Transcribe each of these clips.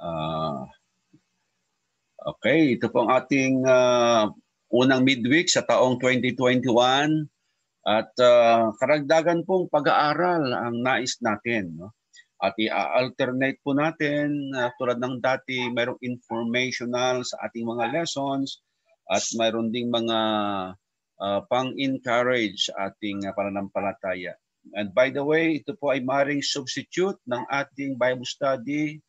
Ah, okay, ito po ang ating unang midweek sa taong 2021 at karagdagan pong pag-aaral ang nais natin. No? At i-alternate po natin tulad ng dati, mayroong informational sa ating mga lessons at mayroon ding mga pang-encourage ating pananampalataya. And by the way, ito po ay maring substitute ng ating Bible study.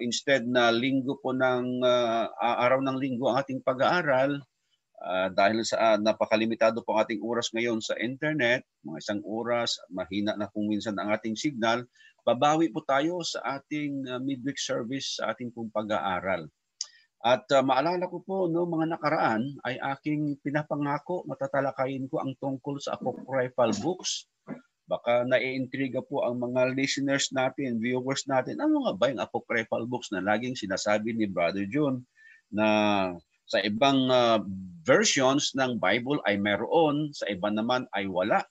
Instead na linggo po ng araw ng linggo ang ating pag-aaral, dahil sa napakalimitado po ang ating oras ngayon sa internet, mga 1 oras, mahina na kung minsan ang ating signal, babawi po tayo sa ating midweek service sa ating pong pag-aaral. At maalala ko po, no, mga nakaraan ay aking pinapangako, matatalakayin ko ang tungkol sa apocryphal books. Baka naiintriga po ang mga listeners natin, viewers natin, ano nga ba yung apocryphal books na laging sinasabi ni Brother June na sa ibang versions ng Bible ay meron, sa iba naman ay wala.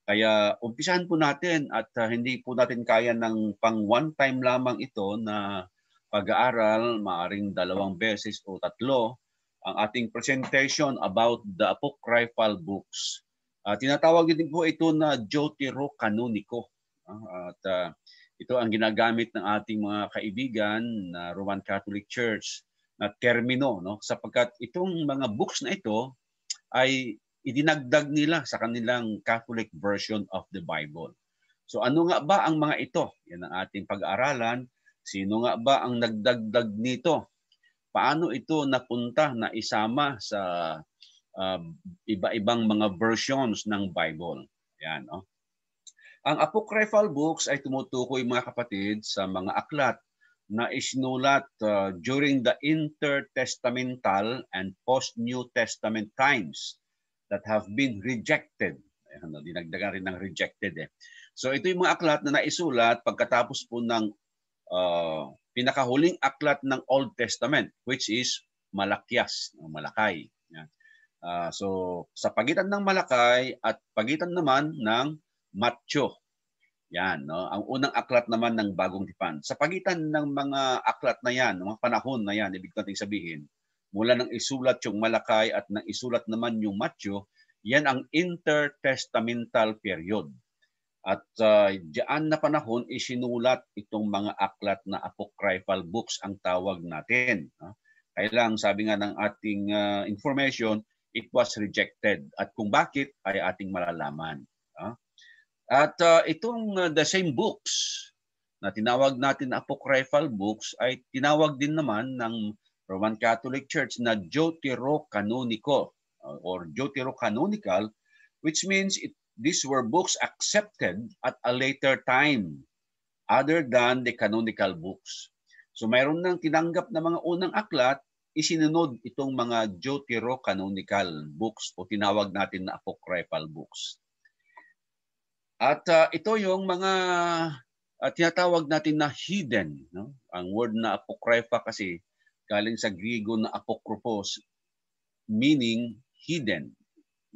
Kaya umpisahan po natin at hindi po natin kaya ng pang one time lamang ito na pag-aaral, maaring 2 beses o 3, ang ating presentation about the apocryphal books. Tinatawag din po ito na Deuterocanonico. At ito ang ginagamit ng ating mga kaibigan na Roman Catholic Church na termino, no? Sapagkat itong mga books na ito ay idinagdag nila sa kanilang Catholic version of the Bible. So ano nga ba ang mga ito? Yan ang ating pag-aaralan. Sino nga ba ang nagdagdag nito? Paano ito napunta na isama sa iba-ibang mga versions ng Bible? Yan, no? Ang apocryphal books ay tumutukoy, mga kapatid, sa mga aklat na isinulat during the intertestamental and post-New Testament times that have been rejected. Ayan, dinagdagan rin ng rejected. So ito yung mga aklat na naisulat pagkatapos po ng pinakahuling aklat ng Old Testament, which is Malakias, Malakay. So sa pagitan ng Malakay at pagitan naman ng Matthew. Yan, no? Ang unang aklat naman ng Bagong Tipan. Sa pagitan ng mga aklat na yan, mga panahon na yan, ibig nating sabihin, mula nang isulat yung Malakay at nang isulat naman yung Matthew, yan ang intertestamental period. At diyan na panahon isinulat itong mga aklat na apocryphal books ang tawag natin. Kaya lang, sabi nga ng ating information, it was rejected. At kung bakit ay ating malalaman. At itong the same books na tinawag natin na apocryphal books ay tinawag din naman ng Roman Catholic Church na Deuterocanonico or Deuterocanonical, which means these were books accepted at a later time other than the canonical books. So mayroon nang tinanggap na mga unang aklat, isinunod itong mga Deuterocanonical books o tinawag natin na apocryphal books. At ito yung mga tinatawag natin na hidden. No? Ang word na apocrypha kasi galing sa Griego na apokryphos, meaning hidden,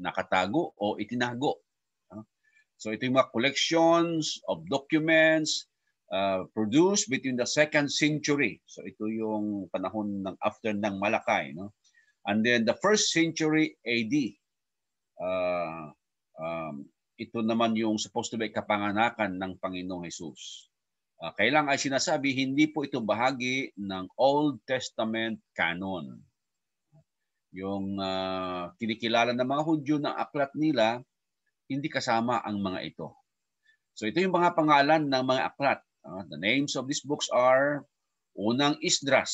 nakatago o itinago. So ito yung mga collections of documents produced between the 2nd century. So ito yung panahon ng after ng Malakay. No? And then the 1st century AD. Ito naman yung supposed to be kapanganakan ng Panginoong Jesus. Kailang ay sinasabi, hindi po ito bahagi ng Old Testament canon. Yung kinikilala ng mga Hudyo na aklat nila, hindi kasama ang mga ito. So ito yung mga pangalan ng mga aklat. The names of these books are, unang Esdras.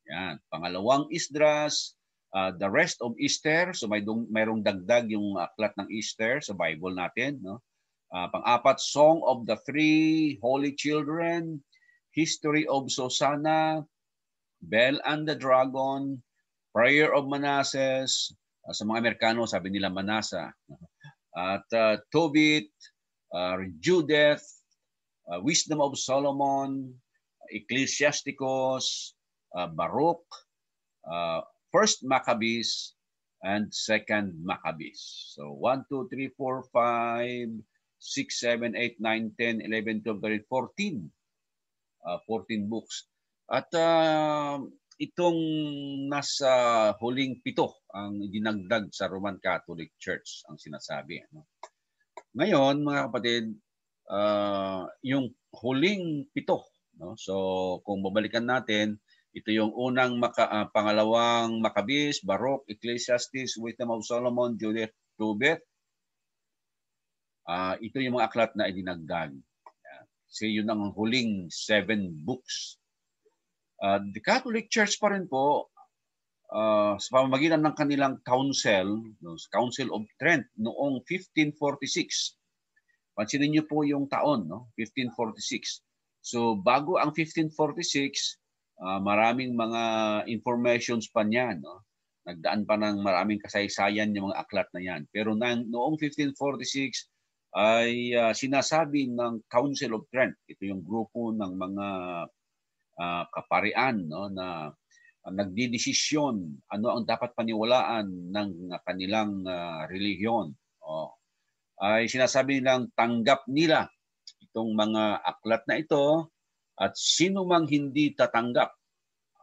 Yan. Pangalawang Esdras, the rest of Esther. So mayroong dagdag yung aklat ng Esther sa Bible natin. No? Pang-apat, Song of the Three Holy Children, History of Susanna, Bel and the Dragon, Prayer of Manasseh. Sa mga Amerikano, sabi nila Manasa. At Tobit, Judith, Wisdom of Solomon, Ecclesiasticus, Baruch, First Maccabees, and Second Maccabees. So 1, 2, 3, 4, 5, 6, 7, 8, 9, 10, 11, 12, 13, 14. 14 books. At itong nasa huling 7 ang dinagdag sa Roman Catholic Church ang sinasabi. No? Ngayon, mga kapatid, yung huling 7. No? So kung babalikan natin, ito yung unang pangalawang Maccabees, Baruch, Ecclesiastes, Wisdom of Solomon, Judith, Tobit. Ito yung mga aklat na idinagdag. So yun ang huling 7 books. The Catholic Church pa rin po, sa pamamagitan ng kanilang council, no, Council of Trent, noong 1546. Pansinin niyo po yung taon, no? 1546. So bago ang 1546, maraming mga informations pa niyan. No? Nagdaan pa ng maraming kasaysayan yung mga aklat na yan. Pero noong 1546 ay sinasabi ng Council of Trent, ito yung grupo ng mga kaparian, no, na nagdidesisyon ano ang dapat paniwalaan ng kanilang relihiyon. Ay sinasabi nilang tanggap nila itong mga aklat na ito at sino mang hindi tatanggap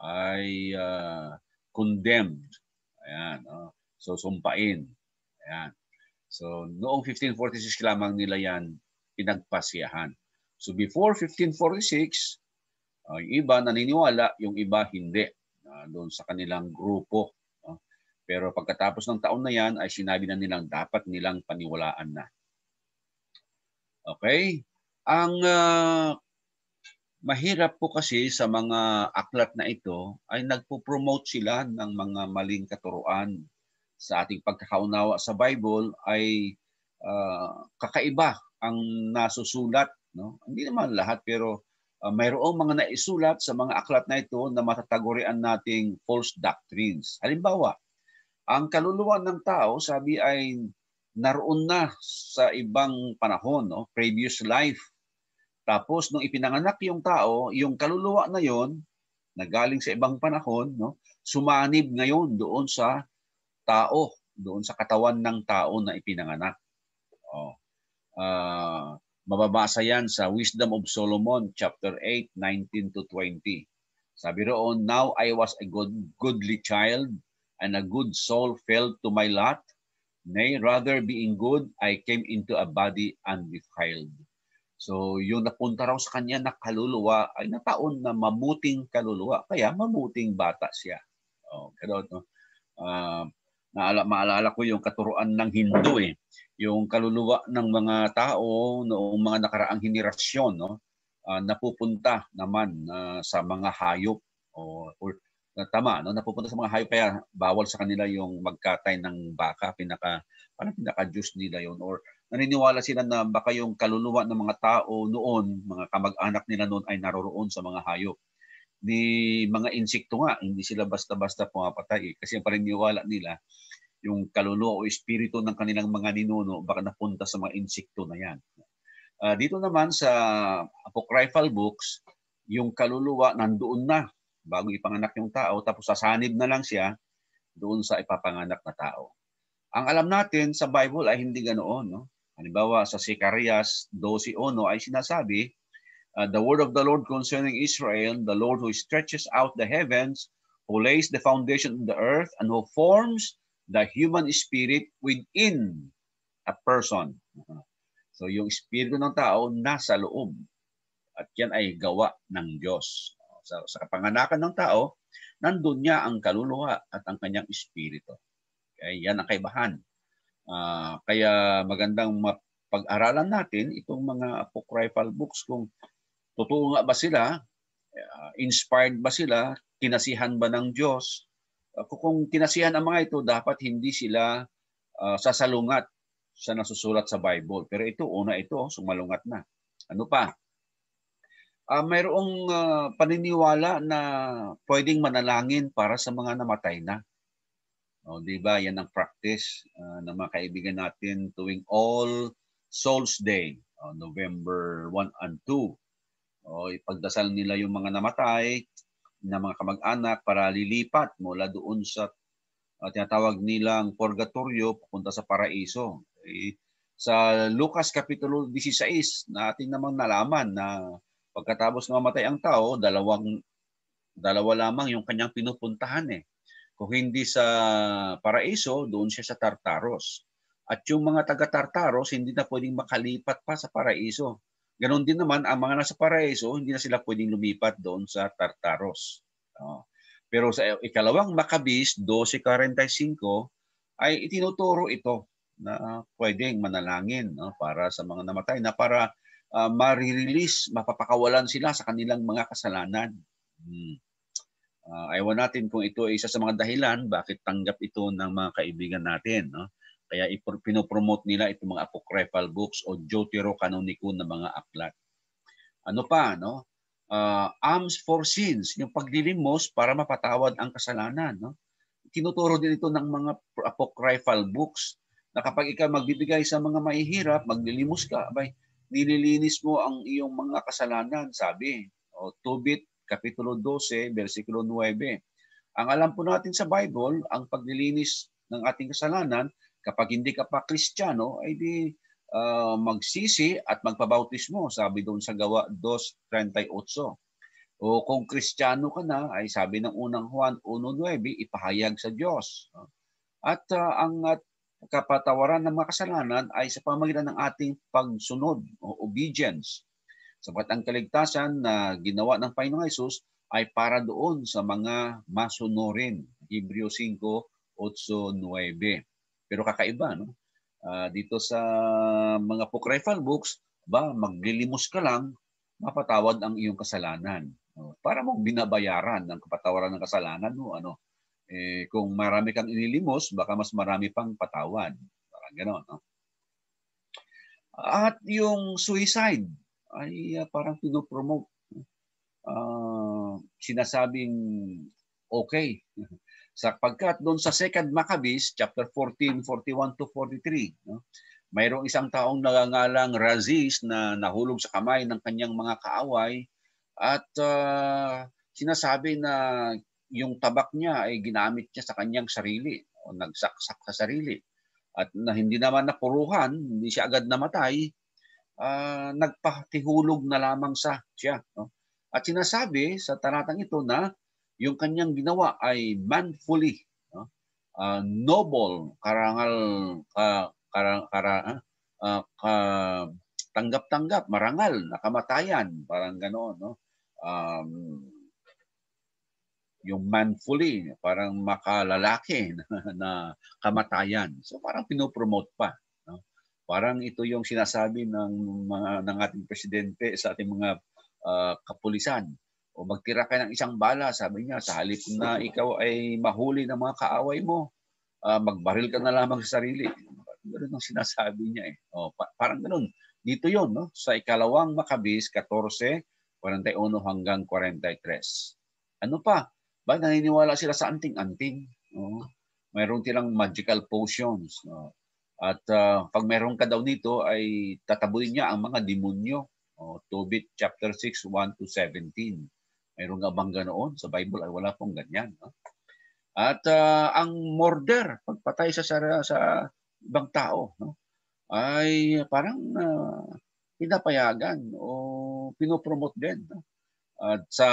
ay condemned. Ayan, so sumpain. Ayan. So noong 1546 lamang nila yan pinagpasiyahan. So before 1546, yung iba naniniwala, yung iba hindi doon sa kanilang grupo. Pero pagkatapos ng taon na yan ay sinabi na nilang dapat nilang paniwalaan na. Okay? Ang mahirap po kasi sa mga aklat na ito ay nagpo-promote sila ng mga maling katuruan sa ating pagkakaunawa sa Bible ay kakaiba ang nasusulat. No? Hindi naman lahat pero mayroong mga naisulat sa mga aklat na ito na matatagurian nating false doctrines. Halimbawa, ang kaluluwa ng tao, sabi ay naroon na sa ibang panahon, no? Previous life. Tapos nung ipinanganak yung tao, yung kaluluwa na yon na galing sa ibang panahon, no? Sumanib ngayon doon sa tao, doon sa katawan ng tao na ipinanganak. Mababasa yan sa Wisdom of Solomon, chapter 8, 19 to 20. Sabi roon, now I was a goodly child, and a good soul fell to my lot. Nay, rather being good, I came into a body undefiled. So yung napunta raw sa kanya na kaluluwa ay nataon na mabuting kaluluwa. Kaya mabuting bata siya. Ganun, no? Maalala ko yung katuruan ng Hindu yung kaluluwa ng mga tao noong mga nakaraang henerasyon, no? Napupunta naman sa mga hayop or tama, no? Napupunta sa mga hayop kaya bawal sa kanila yung magkatay ng baka, parang pinaka-Diyos nila yon, or naniniwala sila na baka yung kaluluwa ng mga tao noon, mga kamag-anak nila noon ay naroroon sa mga hayop. Di mga insekto nga, hindi sila basta-basta pumapatay kasi ang paniniwala nila yung kaluluwa o espiritu ng kanilang mga ninuno baka napunta sa mga insekto na yan. Dito naman sa apocryphal books, yung kaluluwa nandoon na bago ipanganak yung tao, tapos sasanib na lang siya doon sa ipapanganak na tao. Ang alam natin sa Bible ay hindi ganoon. No? Halimbawa sa Zacarias 12:1 ay sinasabi, the word of the Lord concerning Israel, the Lord who stretches out the heavens, who lays the foundation of the earth, and who forms the human spirit within a person. So yung espiritu ng tao nasa loob. At yan ay gawa ng Diyos. Sa kapanganakan ng tao, nandun niya ang kaluluwa at ang kanyang espiritu. Okay? Yan ang kaibahan. Kaya magandang pag-aralan natin itong mga apocryphal books kung totoo nga ba sila, inspired ba sila, kinasihan ba ng Diyos. Kung kinasihan ang mga ito, dapat hindi sila sasalungat sa nasusulat sa Bible. Pero ito, sumalungat na. Ano pa? Mayroong paniniwala na pwedeng manalangin para sa mga namatay na. Di ba? Yan ang practice ng mga kaibigan natin tuwing All Souls Day, November 1 and 2. Ipagdasal nila yung mga namatay na mga kamag-anak para lilipat mula doon sa tinatawag nilang purgatorio papunta sa paraiso. Sa Lucas Kapitulo 16, natin namang nalaman na pagkatapos na mamatay ang tao, dalawang Dalawa lamang yung kanyang pinupuntahan eh. Kung hindi sa Paraiso, doon siya sa Tartaros. At yung mga taga-Tartaros, hindi na pwedeng makalipat pa sa Paraiso. Ganon din naman, ang mga nasa Paraiso, hindi na sila pwedeng lumipat doon sa Tartaros. Pero sa ikalawang Maccabees 12:45 ay itinuturo ito na pwedeng manalangin para sa mga namatay na para ma-release, mapapakawalan sila sa kanilang mga kasalanan. Ewan natin kung ito ay isa sa mga dahilan bakit tanggap ito ng mga kaibigan natin. Kaya pinopromote nila itong mga apocryphal books o deuterocanonicon na mga aklat. Ano pa, no? Alms for sins, yung paglilimos para mapatawad ang kasalanan. No? Tinuturo din ito ng mga apocryphal books na kapag ikaw magbibigay sa mga mahihirap, maglilimos ka, abay, nililinis mo ang iyong mga kasalanan, sabi. Tobit, Kapitulo 12, versikulo 9. Ang alam po natin sa Bible, ang paglilinis ng ating kasalanan, kapag hindi ka pa Kristiyano, ay di magsisi at magpabautismo, sabi doon sa Gawa 2:38. O kung Kristiyano ka na, ay sabi ng unang Juan 1:9, ipahayag sa Diyos. At ang kapatawaran ng mga kasalanan ay sa pamamagitan ng ating pagsunod o obedience. Sapat ang kaligtasan na ginawa ng Panginoong Hesus ay para doon sa mga masunurin. Hebreo 5:8-9. Pero kakaiba, no? Dito sa mga apocryphal books, maglilimos ka lang, mapatawad ang iyong kasalanan. Para mong binabayaran ng kapatawaran ng kasalanan mo. Kung marami kang inilimos, baka mas marami pang patawad. Parang gano'n. No? At yung suicide ay parang pinopromote. Sinasabing okay. Sapagkat doon sa 2 Maccabees, chapter 14, 41-43, no? Mayroong isang taong nagangalang Razis na nahulog sa kamay ng kanyang mga kaaway at sinasabi na yung tabak niya ay ginamit niya sa kanyang sarili o nagsaksak sa sarili. At na hindi naman napuruhan, hindi siya agad namatay, nagpatihulog na lamang siya. No? At sinasabi sa talatang ito na yung kanyang ginawa ay manfully, no? Noble, karangal, tanggap-tanggap, marangal na kamatayan, parang gano'n. No? Yung manfully, parang makalalaki na kamatayan. So parang pinopromote pa. No? Parang ito yung sinasabi ng ating presidente sa ating mga kapulisan. O magtira ka ng isang bala, sabi niya, sa halip na ikaw ay mahuli ng mga kaaway mo, magbaril ka na lamang sa sarili. Ganun ang sinasabi niya. Parang ganun. Dito yon, no? Sa ikalawang Maccabees 14:41-43. Ano pa? Naniniwala sila sa anting-anting. Mayroon silang magical potions. At pag meron ka daw dito, ay tatabuin niya ang mga demonyo. Tobit chapter 6, 1-17. Mayroon nga bang ganoon sa Bible? Ay wala pong ganyan. At ang murder, pagpatay sa ibang tao, ay parang pinapayagan o pinopromote din. At sa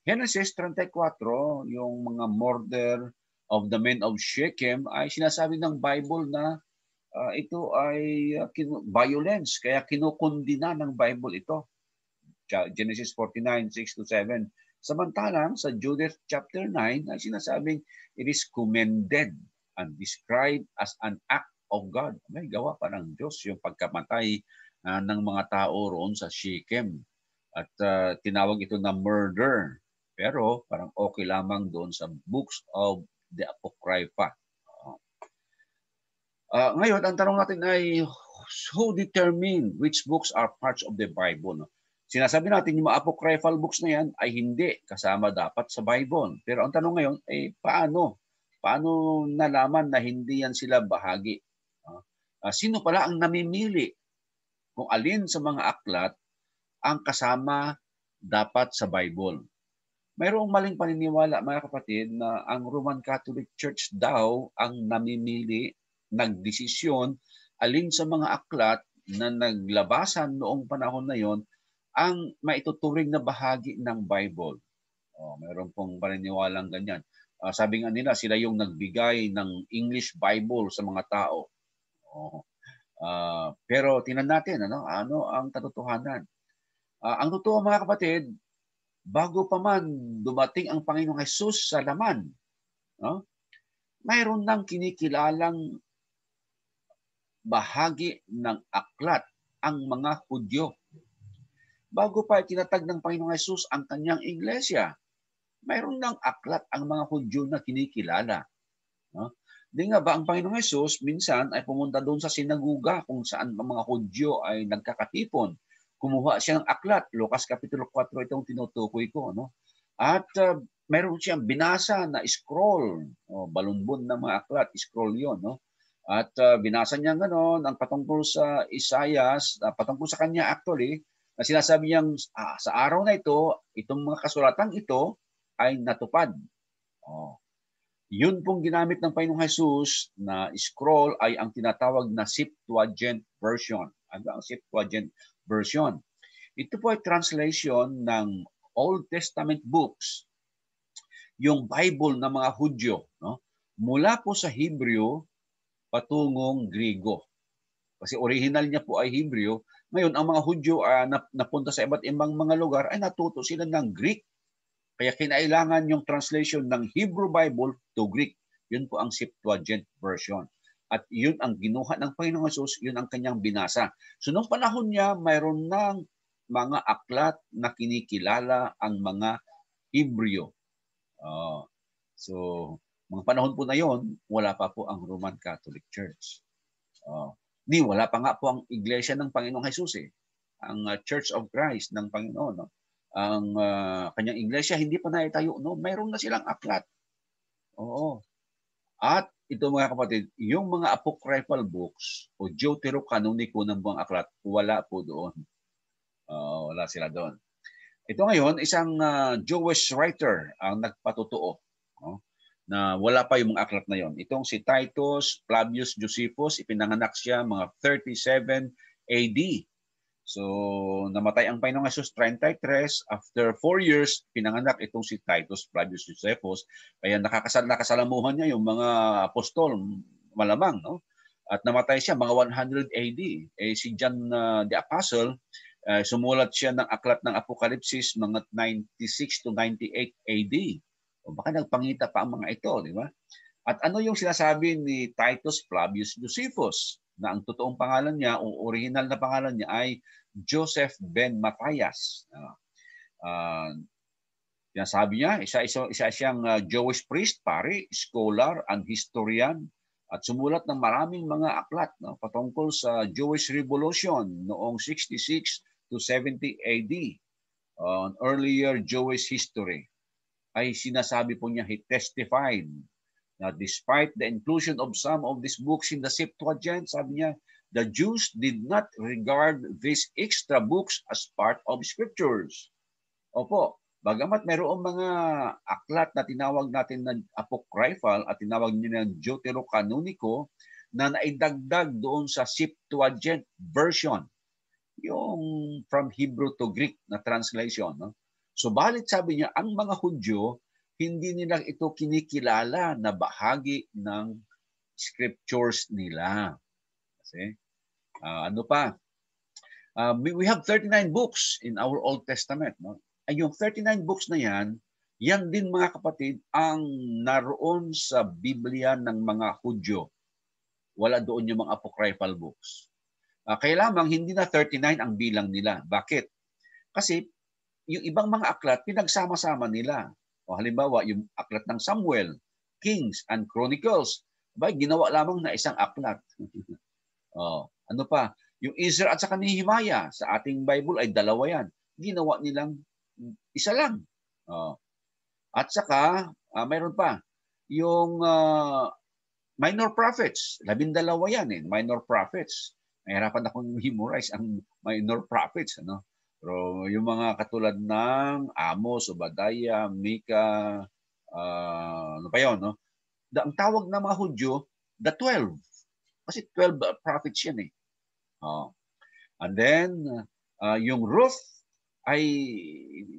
Genesis 34, yung mga murder of the men of Shechem ay sinasabi ng Bible na ito ay violence, kaya kinukundina ng Bible ito. Genesis 49:6-7. Samantalang sa Judith chapter 9 ay sinasabing it is commended and described as an act of God. May gawa pa ng Diyos yung pagkamatay ng mga tao roon sa Shechem. At tinawag ito na murder. Pero parang okay lamang doon sa books of the Apocrypha. Ngayon, ang tanong natin ay, who determine which books are parts of the Bible? No? Sinasabi natin yung mga apocryphal books na yan ay hindi kasama dapat sa Bible. Pero ang tanong ngayon ay paano? Paano nalaman na hindi yan sila bahagi? Sino pala ang namimili kung alin sa mga aklat ang kasama dapat sa Bible? Mayroong maling paniniwala, mga kapatid, na ang Roman Catholic Church daw ang namimili, nagdesisyon alin sa mga aklat na naglabasan noong panahon na yon ang maituturing na bahagi ng Bible. Mayroon pong paniniwalang ganyan. Sabi nga nila, sila yung nagbigay ng English Bible sa mga tao. Pero tingnan natin, ano ang katotohanan. Ang totoo mga kapatid, bago pa man dumating ang Panginoong Hesus sa laman, mayroon nang kinikilalang bahagi ng aklat ang mga Hudyo. Bago pa itinatag ng Panginoong Hesus ang kanyang iglesia, mayroon ng aklat ang mga Hudyo na kinikilala. Di nga ba ang Panginoong Hesus minsan ay pumunta doon sa sinaguga kung saan ang mga Hudyo ay nagkakatipon. Kumuha siya ng aklat. Lucas Kapitulo 4 itong tinutukoy ko. At mayroon siyang binasa na scroll. Balunbon ng mga aklat. Scroll yun. At binasa niya gano'n ang patungkol sa Isaias, patungkol sa kanya actually, na sinasabi niyang sa araw na ito, itong mga kasulatang ito ay natupad. Yun pong ginamit ng Panginoong Hesus na scroll ay ang tinatawag na Septuagint version. Ano ang Septuagint version? Ito po ay translation ng Old Testament books, yung Bible ng mga Hudyo, mula po sa Hebrew patungong Griego. Kasi original niya po ay Hebrew. Ngayon, ang mga Hudyo napunta sa iba't ibang mga lugar ay natuto sila ng Greek. Kaya kinailangan yung translation ng Hebrew Bible to Greek. Yun po ang Septuagint version. At yun ang ginuha ng Panginoong Hesus, yun ang kanyang binasa. So noong panahon niya, mayroon ng mga aklat na kinikilala ang mga Hebreo. So, mga panahon po na yon, wala pa po ang Roman Catholic Church. Wala pa nga po ang Iglesia ng Panginoong Hesus ang Church of Christ ng Panginoon. Ang kanyang iglesia hindi pa naitayo, mayroon na silang aklat. At ito mga kapatid, yung mga apocryphal books o deuterocanonico ng buong aklat, wala po doon. Wala sila doon. Ito ngayon, isang Jewish writer ang nagpatotoo na wala pa yung mga aklat na yon. Itong si Titus Flavius Josephus, ipinanganak siya mga 37 AD. So, namatay ang Panginoong Hesus 33. After 4 years, pinanganak itong si Titus Flavius Josephus. Kaya nakasalamuhan niya yung mga apostol, malamang. At namatay siya mga 100 AD. Si John the Apostle, sumulat siya ng aklat ng Apokalipsis mga 96 to 98 AD. Baka nagpangita pa ang mga ito, di ba? At ano yung sinasabi ni Titus Flavius Josephus? Na ang totoong pangalan niya o original na pangalan niya ay Joseph ben Matthias. Sabi niya, isa siyang Jewish priest, pari, scholar, and historian at sumulat ng maraming mga aklat patungkol sa Jewish Revolution noong 66 to 70 AD, on earlier Jewish history. Ay sinasabi po niya, he testified na despite the inclusion of some of these books in the Septuagint, sabi niya, the Jews did not regard these extra books as part of scriptures. Opo, bagamat mayroong mga aklat na tinawag natin na apocryphal at tinawag niya ng deuterocanonico na naidagdag doon sa Septuagint version, yung from Hebrew to Greek na translation. Subalit sabi niya, ang mga Hudyo, hindi nila ito kinikilala na bahagi ng scriptures nila. Kasi, ano pa? We have 39 books in our Old Testament. Ay yung 39 books na yan din mga kapatid ang naroon sa Biblia ng mga Hudyo. Wala doon yung mga apocryphal books. Kaya lamang hindi na 39 ang bilang nila. Bakit? Kasi yung ibang mga aklat, pinagsama-sama nila. O halimbawa, yung aklat ng Samuel, Kings, and Chronicles, ginawa lamang na isang aklat. Ano pa? Yung Ezra at saka Nehemiah, sa ating Bible ay dalawa yan. Ginawa nilang isa lang. At saka, mayroon pa, yung minor prophets, 12 yan minor prophets. Nahirapan akong memorize ang minor prophets. Pero yung mga katulad ng Amos, Obadiah, Micah, ano pa yun, ang tawag ng mga Hudyo, the 12. Kasi 12 prophets yan And then, yung Ruth ay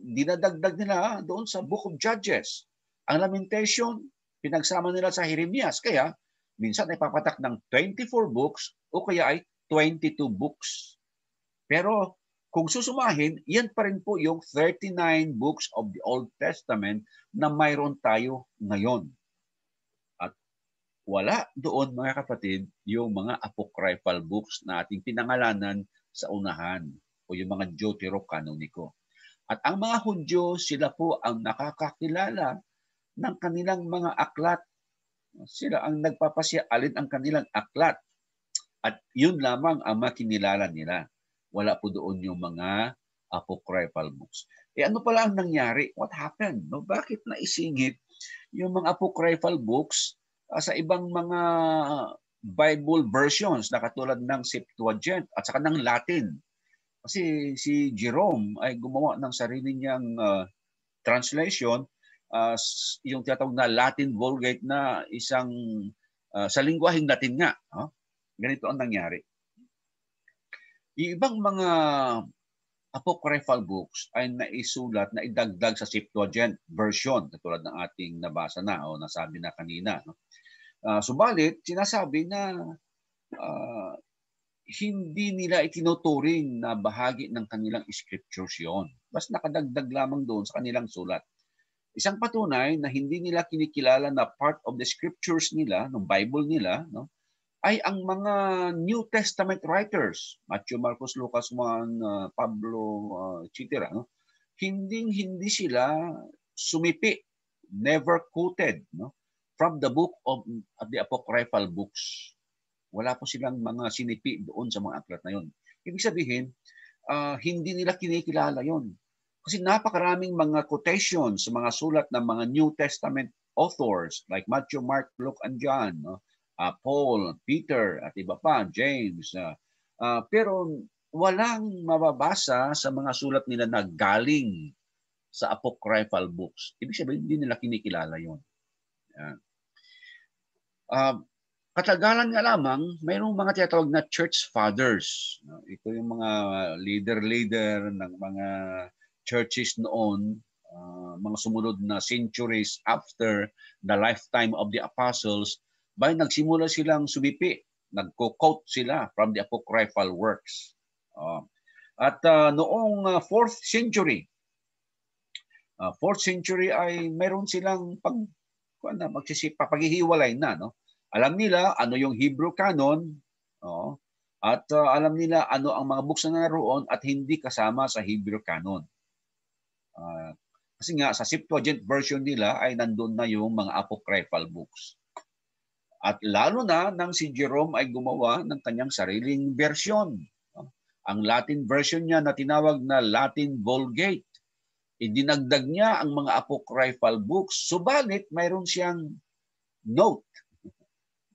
dinadagdag nila doon sa Book of Judges. Ang Lamentation, pinagsama nila sa Jeremias. Kaya, minsan ay papatak ng 24 books o kaya ay 22 books. Pero kung susumahin, yan pa rin po yung 39 books of the Old Testament na mayroon tayo ngayon. At wala doon, mga kapatid, yung mga apocryphal books na ating pinangalanan sa unahan o yung mga Deuterocanonico. At ang mga Hudyo, sila po ang nakakakilala ng kanilang mga aklat. Sila ang nagpapasya alin ang kanilang aklat. At yun lamang ang makinilala nila. Wala po doon yung mga apocryphal books. Ano pala ang nangyari? What happened? No? Bakit naisingit yung mga apocryphal books sa ibang mga Bible versions na katulad ng Septuagint at saka ng Latin? Kasi si Jerome ay gumawa ng sarili niyang translation, yung tinatawag na Latin Vulgate na isang sa lingwaheng Latin nga. Ganito ang nangyari. Yung ibang mga apocryphal books ay naisulat na idagdag sa Septuagint version, katulad ng ating nabasa na o nasabi na kanina. Subalit, sinasabi na hindi nila itinuturing na bahagi ng kanilang scriptures yon. Basta nakadagdag lamang doon sa kanilang sulat. Isang patunay na hindi nila kinikilala na part of the scriptures nila, ng Bible nila, no, ay ang mga New Testament writers, Matthew, Marcos, Lucas, Juan, Pablo, etc. No? Hindi sila sumipi, never quoted, no, from the book of the apocryphal books. Wala po silang mga sinipi doon sa mga aklat na yon. Ibig sabihin, hindi nila kinikilala yon. Kasi napakaraming mga quotations sa mga sulat ng mga New Testament authors like Matthew, Mark, Luke, and John, no? Paul, Peter, at iba pa, James. Pero walang mababasa sa mga sulat nila na galing sa apocryphal books. Ibig sabihin, hindi nila kinikilala yon. Katagalan nga lamang, mayroong mga tinatawag na church fathers. Ito yung mga leader ng mga churches noon, mga sumunod na centuries after the lifetime of the apostles, nagsimula silang sumipi, nagko-quote sila from the apocryphal works. At noong 4th century, 4th century ay meron silang paghihiwalay na, no? Alam nila ano yung Hebrew canon, at alam nila ano ang mga books na naroon at hindi kasama sa Hebrew canon. Kasi nga sa Septuagint version nila ay nandun na yung mga apocryphal books. At lalo na nang si Jerome ay gumawa ng kanyang sariling version. Ang Latin version niya na tinawag na Latin Vulgate. Idinagdag niya ang mga apocryphal books, subalit mayroon siyang note.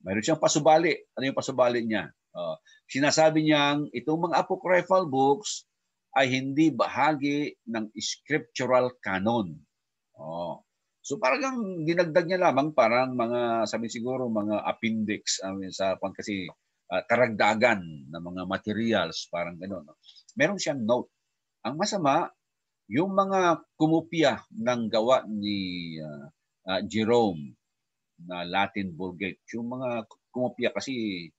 Mayroon siyang pasubali. Ano yung pasubali niya? Sinasabi niyang itong mga apocryphal books ay hindi bahagi ng scriptural canon. So parang dinagdag niya lamang parang mga, sabi siguro, mga appendix sa kasi karagdagan ng mga materials, parang gano'n. Meron siyang note. Ang masama, yung mga kumopya ng gawa ni Jerome na Latin Vulgate, yung mga kumopya kasi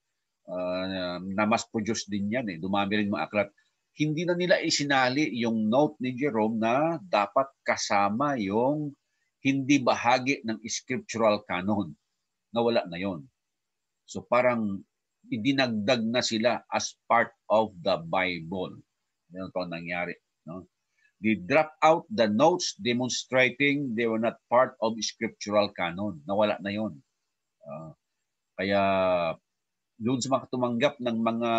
na mass produce din yan, dumami rin mga aklat. Hindi na nila isinali yung note ni Jerome na dapat kasama yung hindi bahagi ng scriptural canon. Nawala na yon. So parang idinagdag na sila as part of the Bible. Yan ito ang nangyari. No? They dropped out the notes demonstrating they were not part of scriptural canon. Nawala na yon. Kaya doon sa mga tumanggap ng mga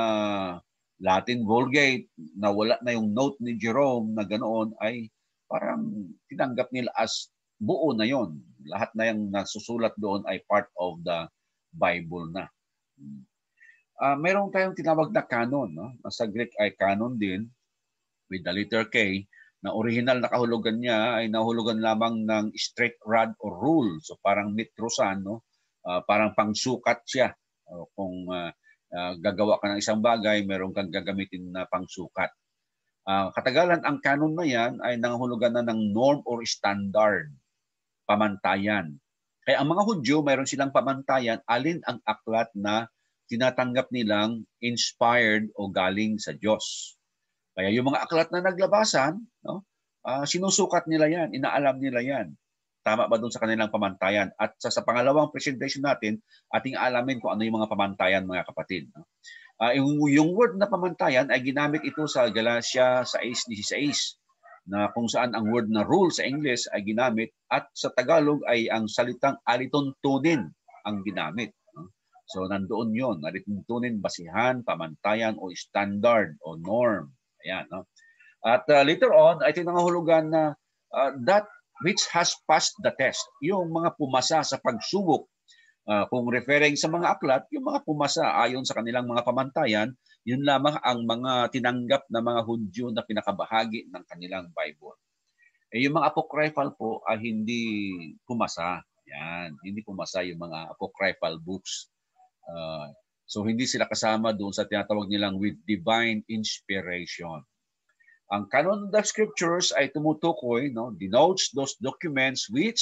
Latin Vulgate, nawala na yung note ni Jerome na ganoon, ay parang tinanggap nila as buo na yon. Lahat na yung nasusulat doon ay part of the Bible na. Meron tayong tinawag na canon. No? Sa Greek ay canon din with the letter K, na original na kahulugan niya ay nahulugan lamang ng straight rod or rule. So parang mitrusan, no? Parang pangsukat siya. Kung gagawa ka ng isang bagay, meron kang gagamitin na pangsukat. Katagalan, ang canon na yan ay nangahulugan na ng norm or standard, pamantayan. Kaya ang mga Hudyo, mayroon silang pamantayan, alin ang aklat na tinatanggap nilang inspired o galing sa Diyos. Kaya yung mga aklat na naglabasan, no, sinusukat nila yan, inaalam nila yan. Tama ba doon sa kanilang pamantayan? At sa pangalawang presentation natin, ating alamin kung ano yung mga pamantayan, mga kapatid. No? Yung word na pamantayan ay ginamit ito sa Galatia 6:16 na kung saan ang word na rule sa English ay ginamit at sa Tagalog ay ang salitang alituntunin ang ginamit. So nandoon yon, alituntunin, basihan, pamantayan o standard o norm. Ayan, no? At later on, ay tinangahulugan na that which has passed the test, yung mga pumasa sa pagsubok. Kung referring sa mga aklat, yung mga pumasa ayon sa kanilang mga pamantayan, yun lamang ang mga tinanggap na mga Hudyo na pinakabahagi ng kanilang Bible. Yung mga apocryphal po ay hindi pumasa. Yan, hindi pumasa yung mga apocryphal books. So hindi sila kasama doon sa tinatawag nilang with divine inspiration. Ang canon of the scriptures ay tumutukoy, no, denotes those documents which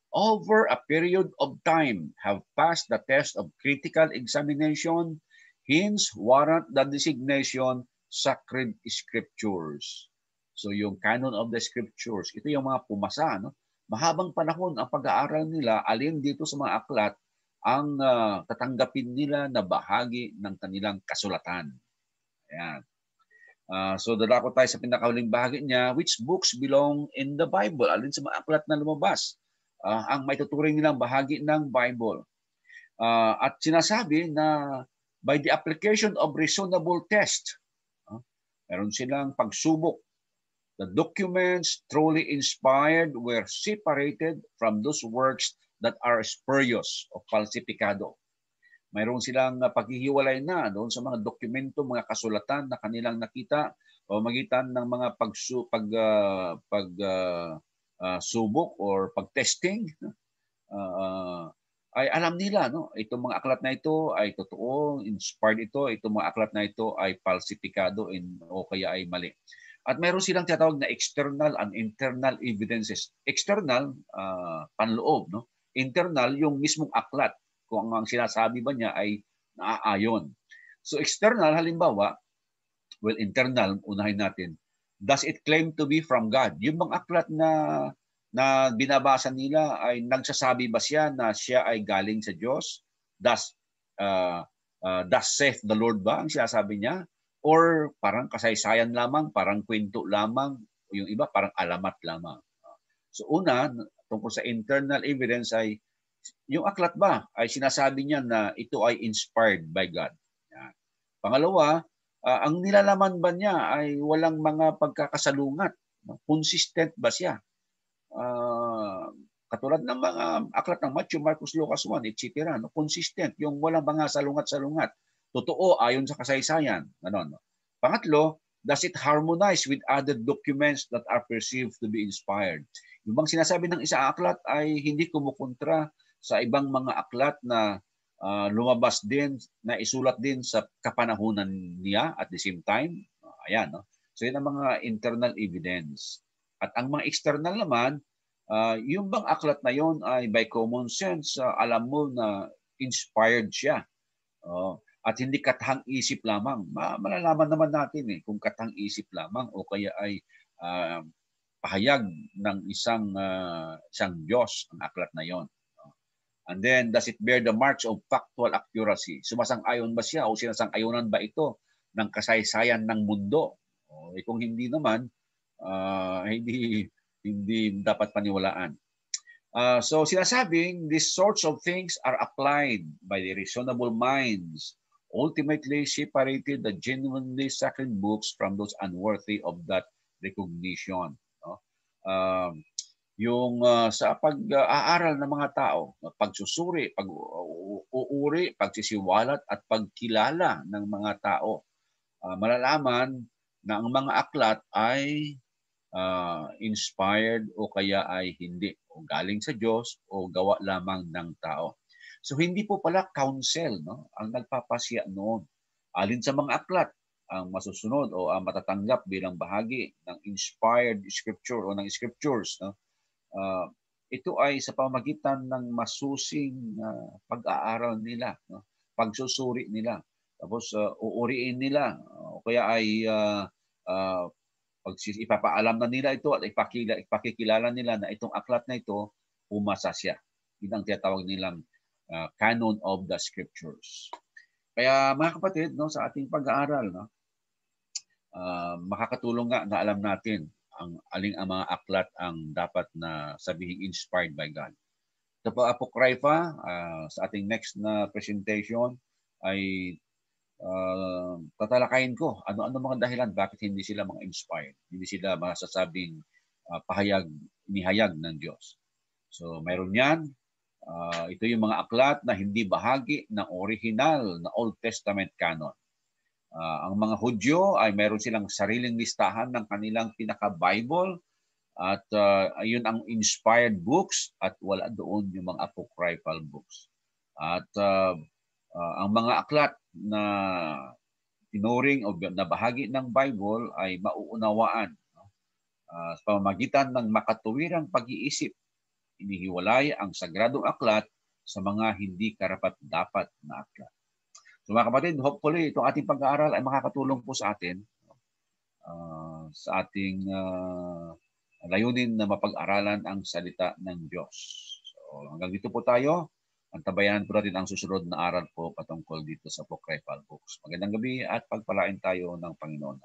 over a period of time have passed the test of critical examination, hence warrant the designation sacred scriptures. So yung canon of the scriptures, ito yung mga pumasa. No? Mahabang panahon ang pag-aaral nila, alin dito sa mga aklat ang tatanggapin nila na bahagi ng kanilang kasulatan. Ayan. So dadako tayo sa pinakahuling bahagi niya, which books belong in the Bible? Alin sa mga aklat na lumabas? Ang may tuturing nilang bahagi ng Bible. At sinasabi na by the application of reasonable test, meron silang pagsubok. The documents truly inspired were separated from those works that are spurious o falsificado. Mayroon silang paghihiwalay na doon sa mga dokumento, mga kasulatan na kanilang nakita o magitan ng mga subok or pag-testing, ay alam nila, no, itong mga aklat na ito ay totoo, inspired ito, itong mga aklat na ito ay falsifikado o kaya ay mali. At mayroon silang tinatawag na external and internal evidences. External, panloob, no? Internal, yung mismong aklat, kung ang sinasabi ba niya ay naaayon. So external, halimbawa, well, internal, unahin natin, does it claim to be from God? Yung mga aklat na binabasa nila ay nagsasabi ba siya na siya ay galing sa Diyos? Thus saith the Lord ba ang sinasabi niya? Or parang kasaysayan lamang, parang kwento lamang, yung iba parang alamat lamang. So una, tungkol sa internal evidence ay yung aklat ba ay sinasabi niya na ito ay inspired by God? Yan. Pangalawa, ang nilalaman ba niya ay walang mga pagkakasalungat? Consistent ba siya? Katulad ng mga aklat ng Matthew, Marcos, Lucas 1, etc. No? Consistent, yung walang mga salungat-salungat. Totoo ayon sa kasaysayan. Ano? Pangatlo, does it harmonize with other documents that are perceived to be inspired? Yung bang sinasabi ng isang aklat ay hindi kumukontra sa ibang mga aklat na lumabas din, na isulat din sa kapanahunan niya at the same time. Ayan, no? So yun ang mga internal evidence. At ang mga external naman, yung bang aklat na yon ay by common sense, alam mo na inspired siya. At hindi katahang isip lamang. Malalaman naman natin kung katahang isip lamang o kaya ay pahayag ng isang Diyos ang aklat na yon. And then, does it bear the marks of factual accuracy? Sumasang-ayon ba siya o sinasang-ayonan ba ito ng kasaysayan ng mundo? Kung hindi naman, hindi dapat paniwalaan. So sinasabing these sorts of things are applied by the reasonable minds, ultimately separated the genuinely sacred books from those unworthy of that recognition. No? Yung sa pag-aaral ng mga tao, pagsusuri, pag-uuri, pagsisiwalat at pagkilala ng mga tao, malalaman na ang mga aklat ay inspired o kaya ay hindi, o galing sa Diyos o gawa lamang ng tao. So hindi po pala counsel, no, ang nagpapasya noon. Alin sa mga aklat ang masusunod o ang matatanggap bilang bahagi ng inspired scripture o ng scriptures, no? Ito ay sa pamamagitan ng masusing pag-aaral nila, no? Pagsusuri nila, tapos uuriin nila, o kaya ay ipapaalam na nila ito at ipakikilala nila na itong aklat na ito, pumasa siya. Yun ang tinatawag nilang canon of the scriptures. Kaya mga kapatid, no, sa ating pag-aaral, no, makakatulong nga na alam natin ang mga aklat ang dapat na sabihing inspired by God. Ito po Apocrypha, sa ating next na presentation ay tatalakayin ko ano mga dahilan bakit hindi sila mga inspired, hindi sila masasabing inihayag ng Diyos. So mayroon yan. Ito yung mga aklat na hindi bahagi ng original na Old Testament canon. Ang mga Hudyo ay meron silang sariling listahan ng kanilang pinaka-Bible at ayun ang inspired books at wala doon yung mga apocryphal books. At ang mga aklat na tinuring o na bahagi ng Bible ay mauunawaan sa pamamagitan ng makatuwirang pag-iisip. Inihiwalay ang sagradong aklat sa mga hindi karapat-dapat na aklat. So mga kapatid, hopefully itong ating pag-aaral ay makakatulong po sa atin sa ating layunin na mapag-aralan ang salita ng Diyos. So hanggang dito po tayo. Antabayanan po natin ang susunod na aral po patungkol dito sa Apocryphal Books. Magandang gabi at pagpalain tayo ng Panginoon.